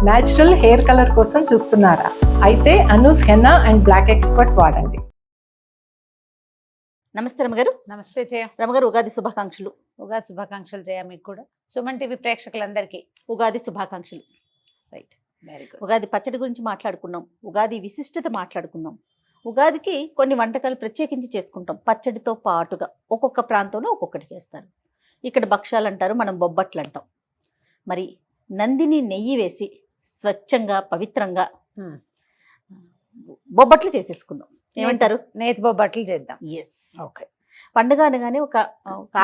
Natural hair colour కోసం చూస్తున్నారా? అయితే Anoos henna and black expert వాడండి. నమస్తే రమగారు. నమస్తే జయ. రమగారు, ఉగాది శుభాకాంక్షలు. ఉగాది శుభాకాంక్షలు జయ. మీకు కూడా సుమన్ టీవీ ప్రేక్షకులందరికీ ఉగాది శుభాకాంక్షలు. Right, very good. ఉగాది పచ్చడి గురించి మాట్లాడుకున్నాం, ఉగాది విశిష్టత మాట్లాడుకున్నాం. ఉగాదికి కొన్ని వంటకాలు ప్రత్యేకించి చేసుకుంటాం పచ్చడితో పాటుగా. ఒక్కొక్క ప్రాంతంలో ఒక్కొక్కటి చేస్తారు. ఇక్కడ భక్ష్యాలు అంటారు, మనం బొబ్బట్లు అంటాం. మరి నందిని నెయ్యి వేసి స్వచ్ఛంగా పవిత్రంగా బొబ్బట్లు చేసేసుకుందాం. ఏమంటారు? నేతి బొబ్బట్లు చేద్దాం. Yes, okay. పండుగ అనగానే ఒక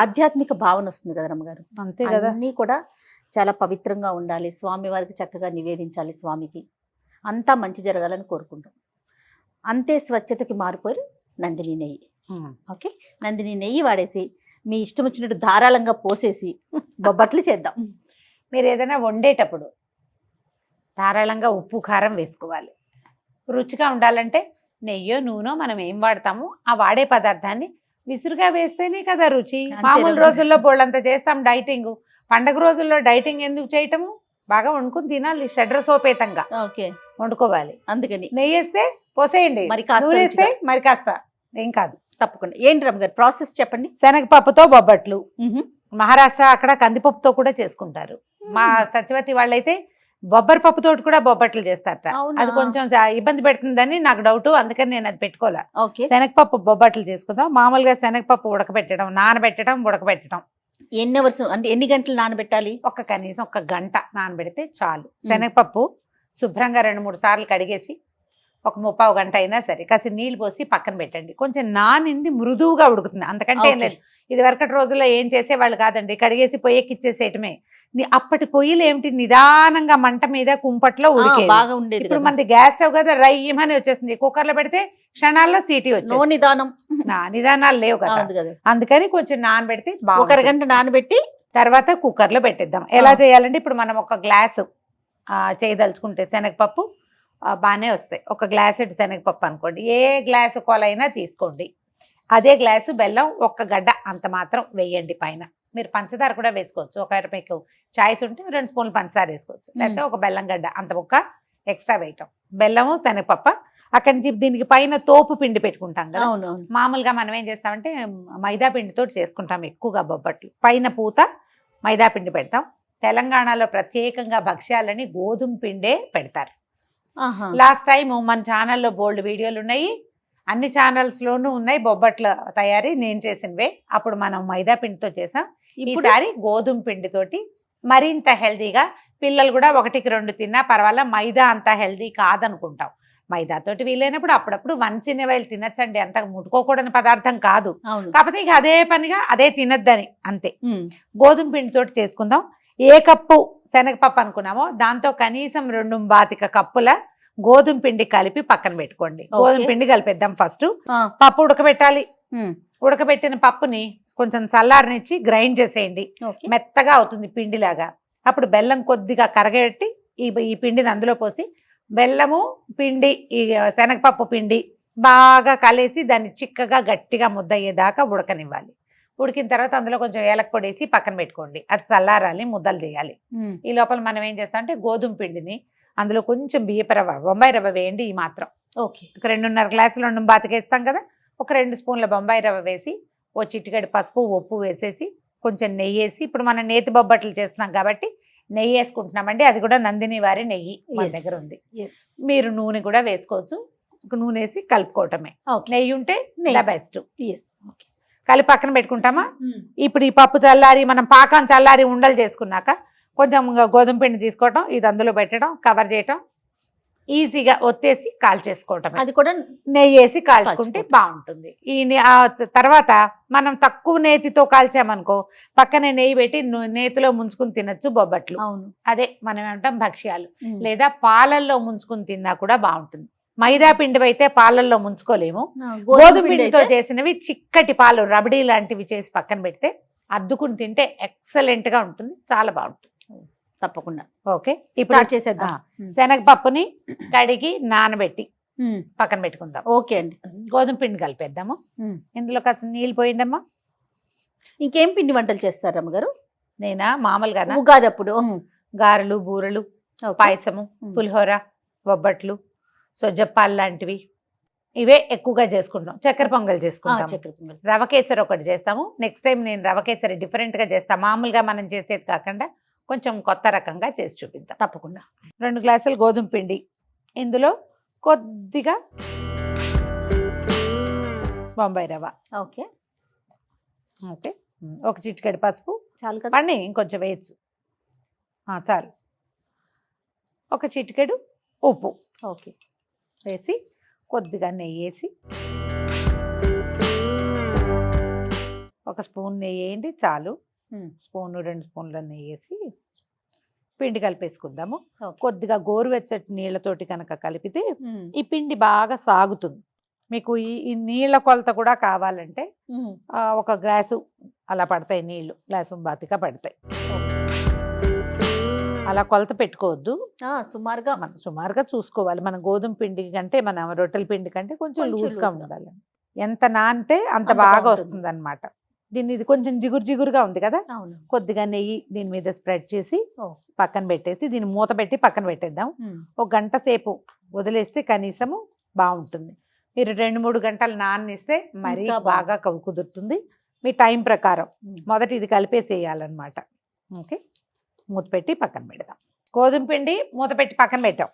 ఆధ్యాత్మిక భావన వస్తుంది కదా రమ్మగారు. అంతే కదా. అన్నీ కూడా చాలా పవిత్రంగా ఉండాలి, స్వామివారికి చక్కగా నివేదించాలి, స్వామికి అంతా మంచి జరగాలని కోరుకుంటాం. అంతే స్వచ్ఛతకి మారిపోయి నందిని నెయ్యి. ఓకే, నందిని నెయ్యి వాడేసి మీ ఇష్టం వచ్చినట్టు ధారాళంగా పోసేసి బొబ్బట్లు చేద్దాం. మీరు ఏదైనా వండేటప్పుడు ధారాళంగా ఉప్పు కారం వేసుకోవాలి. రుచిగా ఉండాలంటే నెయ్యో నూనె మనం ఏం వాడతామో ఆ వాడే పదార్థాన్ని విసురుగా వేస్తేనే కదా రుచి. మామూలు రోజుల్లో బోళ్ళంత చేస్తాం డైటింగ్. పండగ రోజుల్లో డైటింగ్ ఎందుకు చేయటము? బాగా వండుకుని తినాలి, షడ్రసోపేతంగా ఓకే వండుకోవాలి. అందుకని నెయ్యి వేస్తే పోసేయండి, మరి కాస్త నూనె వేస్తే మరి కాస్త. ఏం కాదు, తప్పకుండా. ఏంటి రమ్మగారు ప్రాసెస్ చెప్పండి. శనగపప్పుతో బొబ్బట్లు. మహారాష్ట్ర అక్కడ కందిపప్పుతో కూడా చేసుకుంటారు. మా సత్యవతి వాళ్ళైతే బొబ్బరి పప్పుతో కూడా బొబ్బట్లు చేస్తారట. అది కొంచెం ఇబ్బంది పెడుతుందని నాకు డౌట్, అందుకని నేను అది పెట్టుకోలే. శనగపప్పు బొబ్బట్లు చేసుకుందాం. మామూలుగా శనగపప్పు ఉడకబెట్టడం, నానబెట్టడం, ఉడకబెట్టడం. ఎన్ని అవర్స్ అంటే ఎన్ని గంటలు నానబెట్టాలి? కనీసం 1 గంట నానబెడితే చాలు. శనగపప్పు శుభ్రంగా 2-3 సార్లు కడిగేసి 1 గంట అయినా సరే కాసి నీళ్ళు పోసి పక్కన పెట్టండి. కొంచెం నానింది మృదువుగా ఉడుకుతుంది, అంతకంటే ఏం లేదు. ఇది వరకటి రోజుల్లో ఏం చేసేవాళ్ళు కాదండి, కడిగేసి పొయ్యికిచ్చేసేయటమే. అప్పటి పొయ్యిలు ఏమిటి, నిదానంగా మంట మీద కుంపట్లో ఉడికే బాగా ఉండేది. ఇప్పుడు మనది గ్యాస్ స్టవ్ కదా, రయ్యమని వచ్చేస్తుంది. కుక్కర్లో పెడితే క్షణాల్లో సీటీ వచ్చేది. నిదానాలు లేవు కదా, అందుకని కొంచెం నానబెడితే 1 గంట నానబెట్టి తర్వాత కుక్కర్లో పెట్టిద్దాం. ఎలా చేయాలంటే ఇప్పుడు మనం 1 గ్లాసు చేయదలుచుకుంటే శనగపప్పు బాగానే వస్తాయి. 1 గ్లాసెడ్ శనగపప్పు అనుకోండి, ఏ గ్లాసు కొలైనా తీసుకోండి. అదే గ్లాసు బెల్లం 1 గడ్డ అంత మాత్రం వేయండి. పైన మీరు పంచదార కూడా వేసుకోవచ్చు. ఒకవేళ మీకు చాయిస్ ఉంటే 2 స్పూన్లు పంచదార వేసుకోవచ్చు, లేకపోతే 1 బెల్లం గడ్డ అంత ముక్క ఎక్స్ట్రా వేయటం. బెల్లము శనగపప్పు. అక్కడి నుంచి దీనికి పైన తోపు పిండి పెట్టుకుంటాం కదా. మామూలుగా మనం ఏం చేస్తామంటే మైదా పిండితో చేసుకుంటాం ఎక్కువగా బొబ్బట్లు. పైన పూత మైదా పిండి పెడతాం. తెలంగాణలో ప్రత్యేకంగా భక్ష్యాలని గోధుమ పిండే పెడతారు. లాస్ట్ టైం మన ఛానల్లో బోల్డ్ వీడియోలు ఉన్నాయి, అన్ని ఛానల్స్లోనూ ఉన్నాయి బొబ్బట్ల తయారీ నేను చేసినవే. అప్పుడు మనం మైదా పిండితో చేసాం. ఈసారి గోధుమ పిండితోటి మరింత హెల్తీగా, పిల్లలు కూడా 1-2 తిన్నా పర్వాలేదు. మైదా అంత హెల్తీ కాదనుకుంటాం. మైదాతోటి వీలైనప్పుడు అప్పుడప్పుడు వన్స్ ఇన్ వైల్ తినచ్చండి, అంత ముట్టుకోకూడని పదార్థం కాదు. కాకపోతే ఇక అదే పనిగా అదే తినద్దని అంతే. గోధుమ పిండితోటి చేసుకుందాం. ఏ కప్పు శనగపప్పు అనుకున్నామో దాంతో కనీసం 2 కప్పుల గోధుమ పిండి కలిపి పక్కన పెట్టుకోండి. గోధుమ పిండి కలిపేద్దాం. ఫస్ట్ పప్పు ఉడకబెట్టాలి. ఉడకబెట్టిన పప్పుని కొంచెం చల్లారనిచ్చి గ్రైండ్ చేసేయండి, మెత్తగా అవుతుంది పిండిలాగా. అప్పుడు బెల్లం కొద్దిగా కరగబెట్టి ఈ పిండిని అందులో పోసి బెల్లము పిండి ఈ శనగపప్పు పిండి బాగా కలిసి దాన్ని చిక్కగా గట్టిగా ముద్ద అయ్యేదాకా ఉడకనివ్వాలి. ఉడికిన తర్వాత అందులో కొంచెం ఏలక పొడి వేసి పక్కన పెట్టుకోండి. అది చల్లారాలి, ముద్దలు చేయాలి. ఈ లోపల మనం ఏం చేస్తాం అంటే గోధుమ పిండిని అందులో కొంచెం బియ్యపు రవ్వ, బొంబాయి రవ్వ వేయండి. ఈ మాత్రం ఓకే. 2.5 గ్లాసులు బాతికేస్తాం కదా, 2 స్పూన్ల బొంబాయి రవ్వ వేసి, చిటికెడు పసుపు, ఉప్పు వేసేసి కొంచెం నెయ్యి వేసి, ఇప్పుడు మనం నేతి బొబ్బట్లు చేస్తున్నాం కాబట్టి నెయ్యి వేసుకుంటున్నామండి. అది కూడా నందిని వారి నెయ్యి మన దగ్గర ఉంది. మీరు నూనె కూడా వేసుకోవచ్చు. నూనె వేసి కలుపుకోవటమే. నెయ్యి ఉంటే నెయ్యి బెస్ట్. కలిపి పక్కన పెట్టుకుంటామా. ఇప్పుడు ఈ పప్పు చల్లారి, మనం పాకం చల్లారి ఉండలు చేసుకున్నాక కొంచెం గోధుమ పిండి తీసుకోవటం, ఇది అందులో పెట్టడం, కవర్ చేయటం, ఈజీగా ఒత్తేసి కాల్చేసుకోవటం. అది కూడా నెయ్యి వేసి కాల్చుకుంటే బాగుంటుంది. తర్వాత మనం తక్కువ నేతితో కాల్చామనుకో పక్కనే నెయ్యి పెట్టి నేతిలో ముంచుకుని తినచ్చు బొబ్బట్లు. అదే మనం ఏమంటాం భక్ష్యాలు. లేదా పాలల్లో ముంచుకుని తిన్నా కూడా బాగుంటుంది. మైదా పిండి అయితే పాలల్లో ముంచుకోలేము. గోధుమ పిండితో చేసినవి చిక్కటి పాలు, రబడీ లాంటివి చేసి పక్కన పెడితే అద్దుకుని తింటే ఎక్సలెంట్ గా ఉంటుంది, చాలా బాగుంటుంది. తప్పకుండా. ఓకే, ఇప్పుడు చేసేద్దాం. శనగపప్పుని కడిగి నానబెట్టి పక్కన పెట్టుకుందాం. ఓకే అండి. గోధుమ పిండి కలిపేద్దాము. ఇందులో కాస్త నీళ్ళు పోయిండమ్మా. ఇంకేం పిండి వంటలు చేస్తారు అమ్మగారు? నేనా మామూలుగా ఉగాది అప్పుడు గారెలు, బూరెలు, Okay. పాయసము, పులిహోర, బొబ్బట్లు, సొజ్జప్పాలు లాంటివి ఇవే ఎక్కువగా చేసుకుంటాం. చక్కెర పొంగల్ చేసుకుంటాం. చక్కెర పొంగల్. రవ కేసరి ఒకటి చేస్తాము. నెక్స్ట్ టైం నేను రవ కేసరి డిఫరెంట్గా చేస్తాను. మామూలుగా మనం చేసేది కాకుండా కొంచెం కొత్త రకంగా చేసి చూపిద్దాం. తప్పకుండా. 2 గ్లాసులు గోధుమ పిండి, ఇందులో కొద్దిగా బొంబాయి రవ, ఓకే ఓకే, ఒక చిటికెడు పసుపు, చాలు కదా. పండి ఇంకొంచెం వేయచ్చు, చాలు. ఒక చిటికెడు ఉప్పు ఓకే వేసి కొద్దిగా నెయ్యి వేసి, ఒక స్పూన్ నెయ్యి వేయండి చాలు. స్పూను 2 స్పూన్ల నెయ్యి వేసి పిండి కలిపేసుకుందాము. Okay. కొద్దిగా గోరువెచ్చటి నీళ్ళతోటి కనుక కలిపితే ఈ పిండి బాగా సాగుతుంది. మీకు ఈ నీళ్ళ కొలత కూడా కావాలంటే ఒక గ్లాసు అలా పడతాయి నీళ్లు, గ్లాసు బాతిగా పడతాయి. అలా కొలత పెట్టుకోవద్దు, సుమారుగా మనం సుమారుగా చూసుకోవాలి. మన గోధుమ పిండి కంటే, మన రొట్టెల పిండి కంటే కొంచెం లూజ్గా ఉండాలి. ఎంత నానితే అంత బాగా వస్తుంది అనమాట. దీన్ని ఇది కొంచెం జిగురుగా ఉంది కదా, అవును. కొద్దిగా నెయ్యి దీని మీద స్ప్రెడ్ చేసి పక్కన పెట్టేసి దీన్ని మూత పెట్టి పక్కన పెట్టేద్దాం. ఒక గంట సేపు వదిలేస్తే కనీసము బాగుంటుంది. మీరు 2-3 గంటలు నానిస్తే మరీ బాగా కుదురుతుంది. మీ టైం ప్రకారం మొదటి ఇది కలిపేసేయాలన్నమాట. ఓకే, మూత పెట్టి పక్కన పెడదాం. గోధుమ పిండి మూత పెట్టి పక్కన పెట్టాం.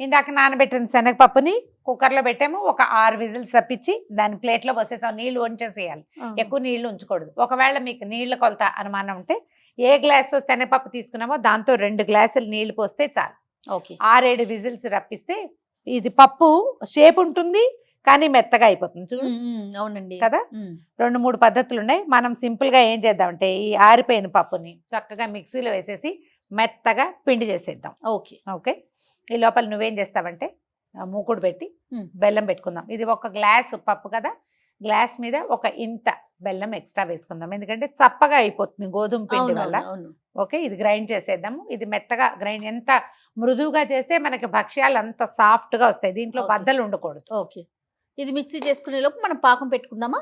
ఇందాక నానబెట్టిన శనగపప్పుని కుక్కర్లో పెట్టాము. ఒక 6 విజిల్స్ తప్పించి దాని ప్లేట్లో పోసేసాం. నీళ్లు వంచేసేయాలి, ఎక్కువ నీళ్లు ఉంచకూడదు. ఒకవేళ మీకు నీళ్ల కొలత అనుమానం ఉంటే ఏ గ్లాస్తో శనగపప్పు తీసుకున్నామో దాంతో 2 గ్లాసులు నీళ్లు పోస్తే చాలు. ఓకే, 6-7 విజిల్స్ రప్పిస్తే ఇది పప్పు షేప్ ఉంటుంది కానీ మెత్తగా అయిపోతుంది. చూడు, అవునండి కదా. 2-3 పద్ధతులు ఉన్నాయి. మనం సింపుల్ గా ఏం చేద్దామంటే ఈ ఆరిపోయిన పప్పుని చక్కగా మిక్సీలో వేసేసి మెత్తగా పిండి చేసేద్దాం. ఓకే ఓకే, ఈ లోపల నువ్వేం చేస్తావంటే మూకుడు పెట్టి బెల్లం పెట్టుకుందాం. ఇది 1 గ్లాస్ పప్పు కదా, గ్లాస్ మీద ఒక ఇంత బెల్లం ఎక్స్ట్రా వేసుకుందాం. ఎందుకంటే చప్పగా అయిపోతుంది గోధుమ పిండి వల్ల. ఓకే, ఇది గ్రైండ్ చేసేద్దాము. ఇది మెత్తగా గ్రైండ్, ఎంత మృదువుగా చేస్తే మనకి భక్ష్యాలు అంత సాఫ్ట్ గా వస్తాయి. దీంట్లో బద్దలు ఉండకూడదు. ఓకే, ఇది మిక్సీ చేసుకునే లోపు మనం పాకం పెట్టుకుందామా?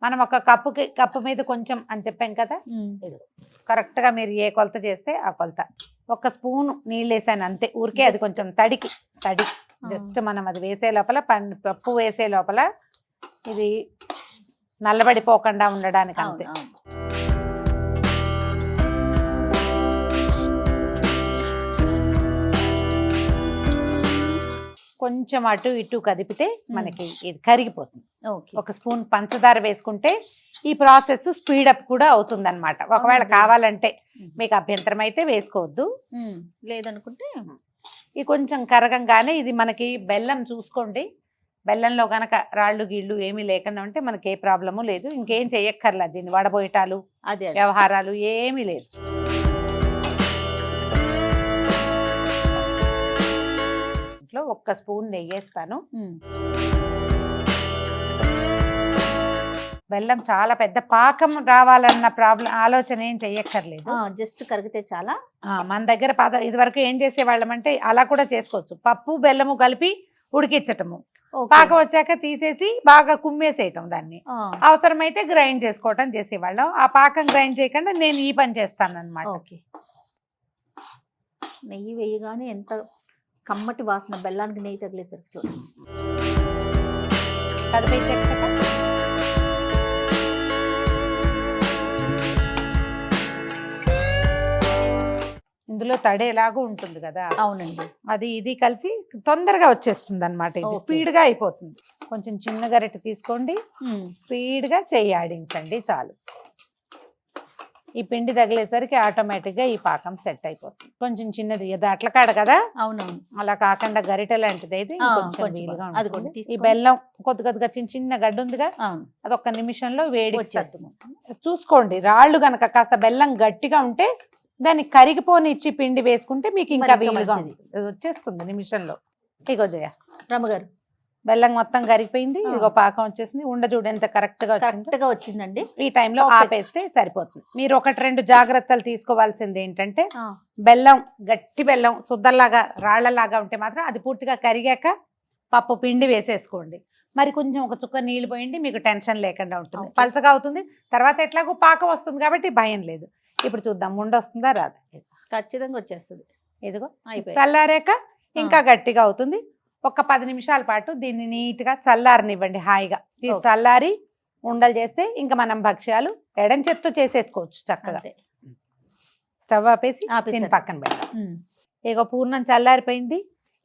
మనం ఒక కప్పు మీద కొంచెం అని చెప్పాం కదా, ఇది కరెక్ట్ గా మీరు ఏ కొలత చేస్తే ఆ కొలత. 1 స్పూన్ నీళ్ళు వేసాను అంతే, ఊరికే. అది కొంచెం తడి జస్ట్ మనం అది వేసే లోపల, పప్పు వేసే లోపల ఇది నల్లబడిపోకుండా ఉండడానికి అంతే. కొంచెం అటు ఇటు కదిపితే మనకి ఇది కరిగిపోతుంది. 1 స్పూన్ పంచదార వేసుకుంటే ఈ ప్రాసెస్ స్పీడప్ కూడా అవుతుంది అనమాట. ఒకవేళ కావాలంటే మీకు అభ్యంతరం అయితే వేసుకోవద్దు, లేదనుకుంటే ఇది కొంచెం కరగంగానే ఇది మనకి బెల్లం చూసుకోండి. బెల్లంలో కనుక రాళ్ళు గీళ్ళు ఏమీ లేకుండా ఉంటే మనకి ఏ ప్రాబ్లము లేదు. ఇంకేం చెయ్యక్కర్లేదు, దీన్ని వడబోయటాలు వ్యవహారాలు ఏమీ లేదు. ఇంట్లో 1 స్పూన్ నెయ్యి వేస్తాను. బెల్లం చాలా పెద్ద పాకం రావాలన్న ఆలోచన ఏం చెయ్యక్కర్లేదు, జస్ట్ కరిగితే చాలా. మన దగ్గర ఇదివరకు ఏం చేసేవాళ్ళం అంటే అలా కూడా చేసుకోవచ్చు. పప్పు బెల్లము కలిపి ఉడికించటము, పాకం వచ్చాక తీసేసి బాగా కుమ్మేసేయటం, దాన్ని అవసరమైతే గ్రైండ్ చేసుకోవటం చేసేవాళ్ళం. ఆ పాకం గ్రైండ్ చేయకుండా నేను ఈ పని చేస్తాను అనమాట. ఓకే, నెయ్యి వేయగానే ఎంత కమ్మటి వాసన, బెల్లానికి నెయ్యి తగిలేసరికి చూడండి. ఇందులో తడి ఎలాగూ ఉంటుంది కదా. అవునండి, అది ఇది కలిసి తొందరగా వచ్చేస్తుంది అనమాట. ఇది స్పీడ్గా అయిపోతుంది. కొంచెం చిన్న గరిటె తీసుకోండి, స్పీడ్గా చెయ్యి ఆడించండి చాలు. ఈ పిండి తగిలేసరికి ఆటోమేటిక్గా ఈ పాకం సెట్ అయిపోతుంది. కొంచెం చిన్నది అది అట్లకాడ కదా, అవునవును, అలా కాకుండా గరిటె లాంటిది అయితే వీలుగా ఉంటుంది. ఈ బెల్లం కొద్దిగా చిన్న గడ్డ ఉందిగా, అది 1 నిమిషంలో వేడి చూసుకోండి. రాళ్ళు గనక కాస్త బెల్లం గట్టిగా ఉంటే దాన్ని కరిగిపోనిచ్చి పిండి వేసుకుంటే మీకు ఇంకా వీలుగా వచ్చేస్తుంది నిమిషంలో. ఇగో జయ రమ్మగారు, బెల్లం మొత్తం కరిగిపోయింది. ఇదిగో పాకం వచ్చేసింది. ఉండ చూడు ఎంత కరెక్ట్ గా వచ్చిందండి. ఈ టైంలో ఆపేస్తే సరిపోతుంది. మీరు 1-2 జాగ్రత్తలు తీసుకోవాల్సింది ఏంటంటే, బెల్లం గట్టి బెల్లం సుద్దలాగా రాళ్లలాగా ఉంటే మాత్రం అది పూర్తిగా కరిగాక పప్పు పిండి వేసేసుకోండి. మరి కొంచెం 1 చుక్క నీళ్ళు పోయండి, మీకు టెన్షన్ లేకుండా ఉంటుంది. పలచగా అవుతుంది, తర్వాత ఎట్లాగో పాకం వస్తుంది కాబట్టి భయం లేదు. ఇప్పుడు చూద్దాం, ఉండ వస్తుందా రాదా. ఖచ్చితంగా వచ్చేస్తుంది. ఇదిగో అయిపోయి చల్లారాక ఇంకా గట్టిగా అవుతుంది. ఒక 10 నిమిషాల పాటు దీన్ని నీట్గా చల్లారనివ్వండి హాయిగా. ఇది Okay. చల్లారి ఉండలు చేస్తే ఇంకా మనం భక్ష్యాలు ఎడం చేత్తో చేసేసుకోవచ్చు చక్కగా. అంతే. స్టవ్ ఆపేసి ఆపేసారు. దీన్ని పక్కన పెడదాం. ఇగో పూర్ణం చల్లారిపోయింది.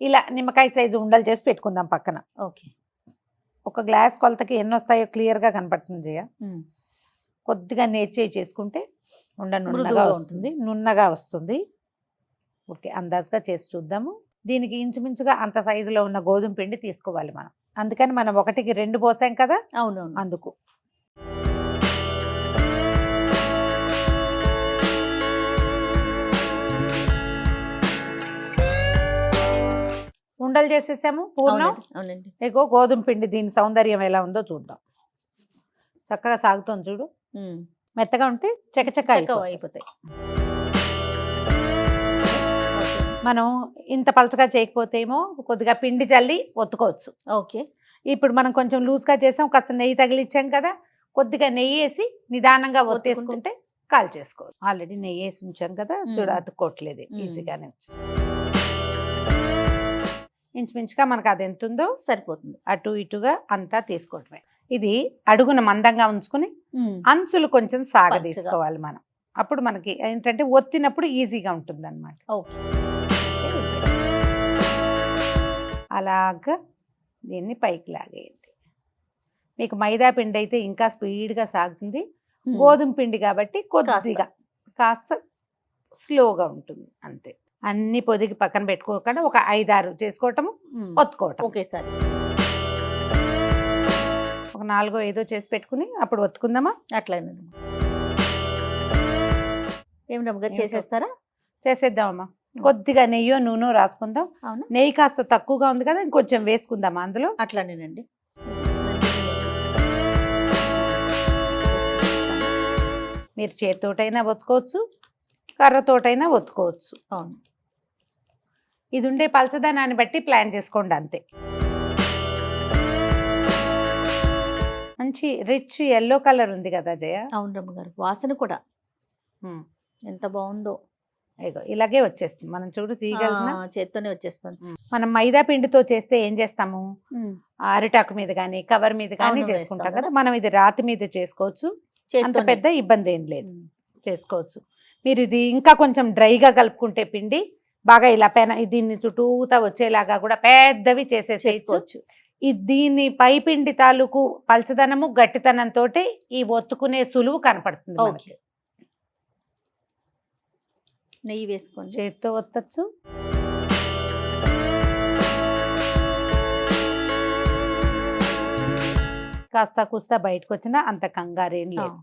ఇలా నిమ్మకాయ సైజు ఉండలు చేసి పెట్టుకుందాం పక్కన. ఓకే. ఒక గ్లాస్ కొలతకి ఎన్ని వస్తాయో క్లియర్గా కనపడుతుంది జయ. కొద్దిగా నేర్చేయి చేసుకుంటే నున్నగా మృదువుగా వస్తుంది, నున్నగా వస్తుంది. ఓకే, అందాజుగా చేసి చూద్దాము. దీనికి ఇంచుమించుగా అంత సైజులో ఉన్న గోధుమ పిండి తీసుకోవాలి మనం. అందుకని మనం 1కి 2 పోసాం కదా, అవునవును. అందుకు. ఉండలు చేసేసాము పూర్ణం. అవునండి. ఇగో గోధుమ పిండి దీని సౌందర్యం ఎలా ఉందో చూద్దాం. చక్కగా సాగుతుంది చూడు. మెత్తగా ఉంటే చకచక అయిపోతాయి. మనం ఇంత పలచగా చేయకపోతే ఏమో కొద్దిగా పిండి చల్లి ఒత్తుకోవచ్చు. ఓకే. ఇప్పుడు మనం కొంచెం లూజ్గా చేసాం, కాస్త నెయ్యి తగిలిచ్చాం కదా, కొద్దిగా నెయ్యి వేసి నిదానంగా ఒత్తేసుకుంటే కాల్ చేసుకోవచ్చు. ఆల్రెడీ నెయ్యి వేసి ఉంచాం కదా, చూడ అతుక్కోవట్లేదు, ఈజీగానే వచ్చేస్తుంది. ఇంచుమించుగా మనకు అది ఎంత ఉందో సరిపోతుంది. అటు ఇటుగా అంతా తీసుకోవటమే. ఇది అడుగున మందంగా ఉంచుకుని అంచులు కొంచెం సాగదీసుకోవాలి మనం. అప్పుడు మనకి ఏంటంటే ఒత్తినప్పుడు ఈజీగా ఉంటుంది అనమాట. ఓకే. అలాగా దీన్ని పైకి లాగేయండి. మీకు మైదా పిండి అయితే ఇంకా స్పీడ్గా సాగుతుంది. గోధుమ పిండి కాబట్టి కొద్దిగా కాస్త స్లోగా ఉంటుంది అంతే. అన్ని పొదిగి పక్కన పెట్టుకోకుండా ఒక 5-6 చేసుకోవటము, ఒత్తుకోవటం. ఒకేసారి ఒక 4-5 చేసి పెట్టుకుని అప్పుడు ఒత్తుకుందామా? అట్లనే ఏం రమ్మగారు చేసేస్తారా? చేసేద్దామమ్మా. కొద్దిగా నెయ్యో నూనె రాసుకుందాం. అవునా? నెయ్యి కాస్త తక్కువగా ఉంది కదా, ఇంకొంచెం వేసుకుందామా అందులో. అట్లానేనండి. మీరు చేతితోటైనా ఒత్తుకోవచ్చు, కర్రతోటైనా ఒత్తుకోవచ్చు. అవును. ఇది ఉండే పలచదనాన్ని బట్టి ప్లాన్ చేసుకోండి అంతే. మంచి రిచ్ ఎల్లో కలర్ ఉంది కదా జయ. అవును రమ్మగారు. వాసన కూడా ఎంత బాగుందో. ఇగో ఇలాగే వచ్చేస్తుంది. మనం చూడు తీయగలిగిన చేత్తోనే వచ్చేస్తుంది. మనం మైదా పిండితో చేస్తే ఏం చేస్తాము, అరిటాకు మీద కానీ కవర్ మీద కానీ అవును, చేసుకుంటాం వేస్తాం కదా. మనం ఇది రాతి మీద చేసుకోవచ్చు, అంత పెద్ద ఇబ్బంది ఏం లేదు, చేసుకోవచ్చు. మీరు ఇది ఇంకా కొంచెం డ్రైగా కలుపుకుంటే పిండి బాగా ఇలా దీన్ని చుట్టూతా వచ్చేలాగా కూడా పెద్దవి చేసేసుకోవచ్చు. దీన్ని పై పిండి తాలూకు పలచదనము గట్టితనంతో ఈ ఒత్తుకునే సులువు కనపడుతుంది మనకి. నెయ్యి వేసుకోండి. చేత్తో ఒత్తచ్చు, కాస్త కుస్తా బయటకు వచ్చినా అంత కంగారేం లేదు.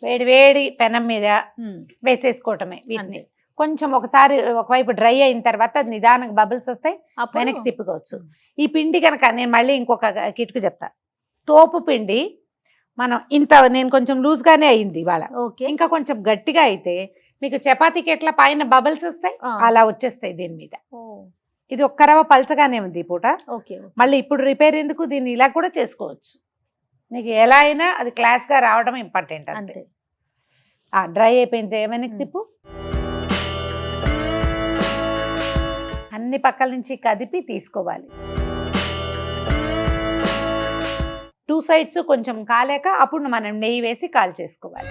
వేడి వేడి పెనం మీద వేసేసుకోవటమే వీటిని. కొంచెం ఒకసారి ఒకవైపు డ్రై అయిన తర్వాత నిదానంగా బబుల్స్ వస్తాయి, వెనక్కి తిప్పుకోవచ్చు. ఈ పిండి కనుక నేను మళ్ళీ ఇంకొక కిటుకు చెప్తా. తోపు పిండి మనం నేను కొంచెం లూజ్గానే అయింది ఇవాళ. ఇంకా కొంచెం గట్టిగా అయితే మీకు చపాతీకి ఎట్లా పైన బబుల్స్ వస్తాయి అలా వచ్చేస్తాయి దీని మీద. ఇది ఒక్క రవ్వ పలచగానే ఉంది ఈ పూట. మళ్ళీ ఇప్పుడు రిపేర్ ఎందుకు, దీన్ని ఇలా కూడా చేసుకోవచ్చు. నీకు ఎలా అయినా అది క్లాస్గా రావడం ఇంపార్టెంట్ అంతే. డ్రై అయిపోయింది ఏమైనా తిప్పు. అన్ని పక్కల నుంచి కదిపి తీసుకోవాలి. 2 సైడ్స్ కొంచెం కాలేక అప్పుడు మనం నెయ్యి వేసి కాల్ చేసుకోవాలి.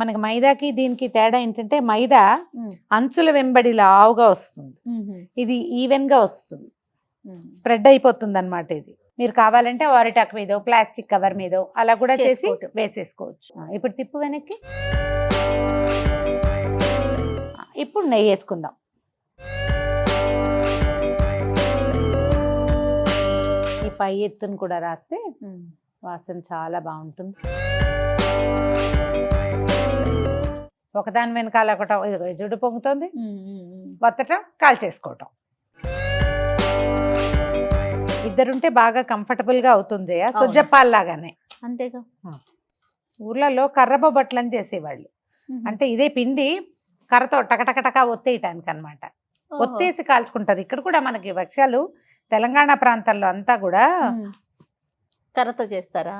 మనకి మైదాకి దీనికి తేడా ఏంటంటే మైదా అంచుల వెంబడి లావుగా వస్తుంది, ఇది ఈవెన్ గా వస్తుంది, స్ప్రెడ్ అయిపోతుంది అన్నమాట. ఇది మీరు కావాలంటే అరిటాకు మీదో ప్లాస్టిక్ కవర్ మీదో అలా కూడా చేసి వేసేసుకోవచ్చు. ఇప్పుడు తిప్పు వెనక్కి. ఇప్పుడు నెయ్యి వేసుకుందాం. ఈ పై ఎత్తును కూడా రాస్తే వాసన చాలా బాగుంటుంది. ఒకదాని వెనకాల ఒకటి జుడు పొంగుతుంది, వత్తటం కాల్ చేసుకోవటం. ఇద్దరుంటే బాగా కంఫర్టబుల్ గా అవుతుంది. సుజ్జప్పాల్లాగానే. అంతేగా. ఊర్లలో కర్రబొబ్బట్లు అని చేసేవాళ్ళు. అంటే ఇదే పిండి కర్రతో టకటకటక ఒత్తేయటానికి అనమాట. ఒత్తేసి కాల్చుకుంటారు. ఇక్కడ కూడా మనకి భక్ష్యాలు తెలంగాణ ప్రాంతాల్లో అంతా కూడా కర్రతో చేస్తారా?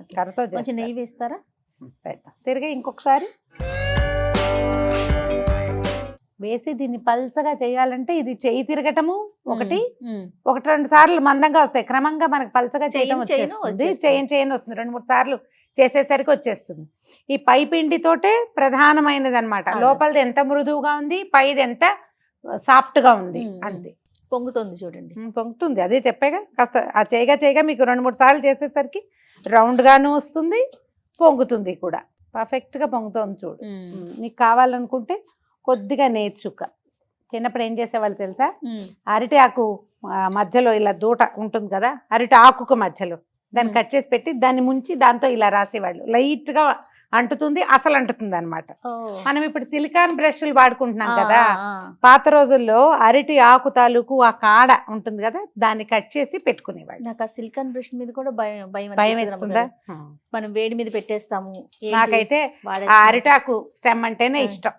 Okay. కర్రతో కొంచెం చేస్తారు. నెయ్యి వేస్తారా? పెడతాం. తిరిగి ఇంకొకసారి వేసి దీన్ని పల్చగా చేయాలంటే ఇది చేయి తిరగటము ఒకటి, ఉమ్. 1-2 సార్లు మందంగా వస్తాయి. క్రమంగా మనకు పల్చగా చేయడం చేయను వచ్చేస్తుంది. వచ్చేస్తుంది. చేయను వస్తుంది. 2-3 సార్లు చేసేసరికి వచ్చేస్తుంది. ఈ పై పిండితోటే ప్రధానమైనది అనమాట. అదే. లోపలిది ఎంత మృదువుగా ఉంది, పైది ఎంత సాఫ్ట్ గా ఉంది, అంతే. పొంగుతుంది చూడండి. పొంగుతుంది, అదే చెప్పాగా. కాస్త ఆ చేయగా మీకు 2-3 సార్లు చేసేసరికి రౌండ్ గాను వస్తుంది, పొంగుతుంది కూడా. పర్ఫెక్ట్ గా పొంగుతుంది చూడు. నీకు కావాలనుకుంటే కొద్దిగా నేర్చుక. చిన్నప్పుడు ఏం చేసేవాళ్ళు తెలుసా, అరటి ఆకు మధ్యలో ఇలా దూట ఉంటుంది కదా, అరటి ఆకుకు మధ్యలో దాన్ని కట్ చేసి పెట్టి దాన్ని ముంచి దాంతో ఇలా రాసేవాళ్ళు. లైట్ గా అంటుతుంది, అసలు అంటుతుంది అనమాట. మనం ఇప్పుడు సిలికాన్ బ్రష్లు వాడుకుంటున్నాం కదా, పాత రోజుల్లో అరటి ఆకు తాలూకు ఆ కాడ ఉంటుంది కదా, దాన్ని కట్ చేసి పెట్టుకునేవాళ్ళు. నాకు ఆ సిలికాన్ బ్రష్ మీద కూడా భయం భయం అనిపిస్తుంది వేస్తుందా? అమ్మగారు. మనం వేడి మీద పెట్టేస్తాము. ఏంటి? నాకైతే ఆ వాడేస్తాం. అరిటాకు స్టెమ్ అంటేనే ఇష్టం.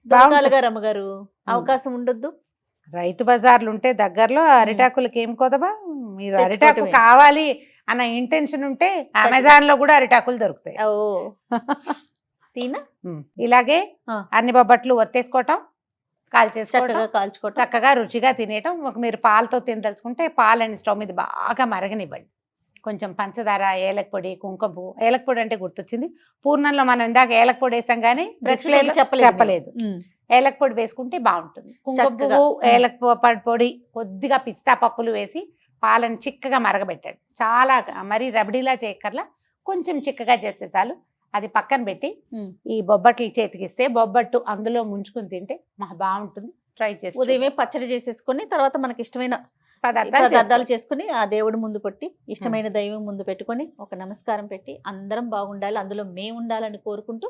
దొరకాలి గారు అమ్మగారు, అవకాశం ఉండొద్దు. రైతు బజార్లు ఉంటే దగ్గరలో అరిటాకులకి ఏం కొదవా. మీరు అరిటాకు తెచ్చుకోవటమే. కావాలి అన్న ఇంటెన్షన్ ఉంటే అమెజాన్ లో కూడా అరిటాకులు దొరుకుతాయి. ఓ తీనా ఇలాగే ఆ. అన్ని బొబ్బట్లు ఒత్తేసుకోవటం, కాల్చేసుకోవటం, చక్కగా కాల్చుకోవటం. చక్కగా రుచిగా తినేయటం. ఒక మీరు పాలతో తినదలుచుకుంటే పాలని స్టవ్ మీద బాగా మరగనివ్వండి. కొంచెం పంచదార, ఏలక పొడి, కుంకుమ పువ్వు. ఏలక పొడి అంటే గుర్తొచ్చింది, పూర్ణంలో మనం ఇందాక ఏలక పొడి వేసాం కానీ ప్రేక్షకులకు చెప్పలేదు. ఏలక పొడి వేసుకుంటే బాగుంటుంది. కుంకుమ చక్కగా. పువ్వు, ఏలక పొడి, కొద్దిగా పిస్తా పప్పులు వేసి పాలను చిక్కగా మరగబెట్టాడు. చాలా మరీ రబడీలా చేయక్కర్లా, కొంచెం చిక్కగా చేస్తే చాలు. అది పక్కన పెట్టి ఈ బొబ్బట్లు చేతికిస్తే బొబ్బట్టు అందులో ముంచుకుని తింటే బాగుంటుంది. ట్రై చేసి ఉదయమే పచ్చడి చేసేసుకొని తర్వాత మనకి ఇష్టమైన పదార్థాలు పదార్థాలు చేసుకుని ఆ దేవుడి ముందు పెట్టి, ఇష్టమైన దైవం ముందు పెట్టుకొని ఒక నమస్కారం పెట్టి అందరం బాగుండాలి, అందులో మేము ఉండాలని కోరుకుంటూ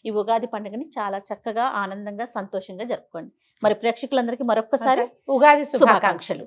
ఈ ఉగాది పండుగని చాలా చక్కగా, ఆనందంగా, సంతోషంగా జరుపుకోండి. మరి ప్రేక్షకులందరికీ మరొక్కసారి ఉగాది శుభాకాంక్షలు. శుభాకాంక్షలు.